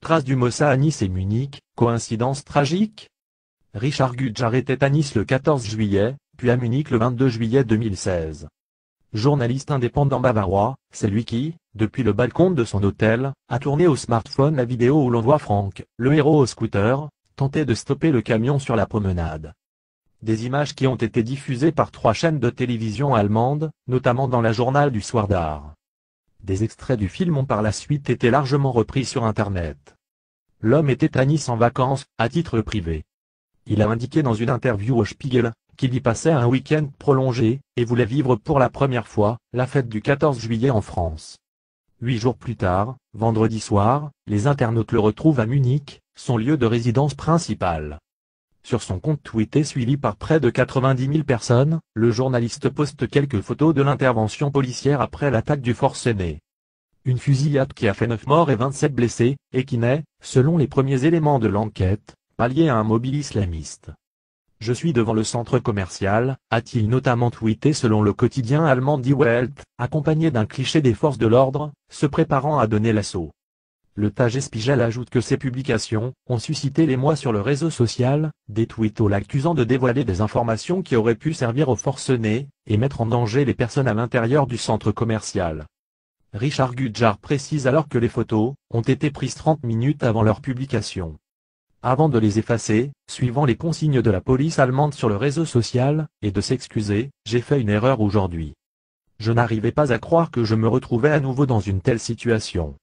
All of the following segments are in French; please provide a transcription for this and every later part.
Traces du Mossad à Nice et Munich, coïncidence tragique? Richard Gudjar était à Nice le 14 juillet, puis à Munich le 22 juillet 2016. Journaliste indépendant bavarois, c'est lui qui, depuis le balcon de son hôtel, a tourné au smartphone la vidéo où l'on voit Frank, le héros au scooter, tenter de stopper le camion sur la promenade. Des images qui ont été diffusées par 3 chaînes de télévision allemandes, notamment dans la Journal du Soir d'Art. Des extraits du film ont par la suite été largement repris sur Internet. L'homme était à Nice en vacances, à titre privé. Il a indiqué dans une interview au Spiegel, qu'il y passait un week-end prolongé, et voulait vivre pour la première fois, la fête du 14 juillet en France. 8 jours plus tard, vendredi soir, les internautes le retrouvent à Munich, son lieu de résidence principal. Sur son compte Twitter suivi par près de 90 000 personnes, le journaliste poste quelques photos de l'intervention policière après l'attaque du forcené. Une fusillade qui a fait 9 morts et 27 blessés, et qui n'est, selon les premiers éléments de l'enquête, pas liée à un mobile islamiste. Je suis devant le centre commercial, a-t-il notamment tweeté selon le quotidien allemand Die Welt, accompagné d'un cliché des forces de l'ordre, se préparant à donner l'assaut. Le Tagesspiegel ajoute que ces publications ont suscité l'émoi sur le réseau social, des tweets l'accusant de dévoiler des informations qui auraient pu servir aux forcenés, et mettre en danger les personnes à l'intérieur du centre commercial. Richard Gudjar précise alors que les photos ont été prises 30 minutes avant leur publication. Avant de les effacer, suivant les consignes de la police allemande sur le réseau social, et de s'excuser, j'ai fait une erreur aujourd'hui. Je n'arrivais pas à croire que je me retrouvais à nouveau dans une telle situation.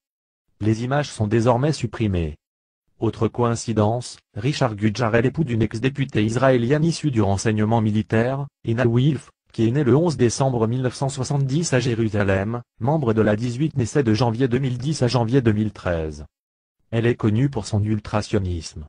Les images sont désormais supprimées. Autre coïncidence, Richard Gudjar est l'époux d'une ex-députée israélienne issue du renseignement militaire, Ina Wilf, qui est née le 11 décembre 1970 à Jérusalem, membre de la 18 naissait de janvier 2010 à janvier 2013. Elle est connue pour son ultrasionisme.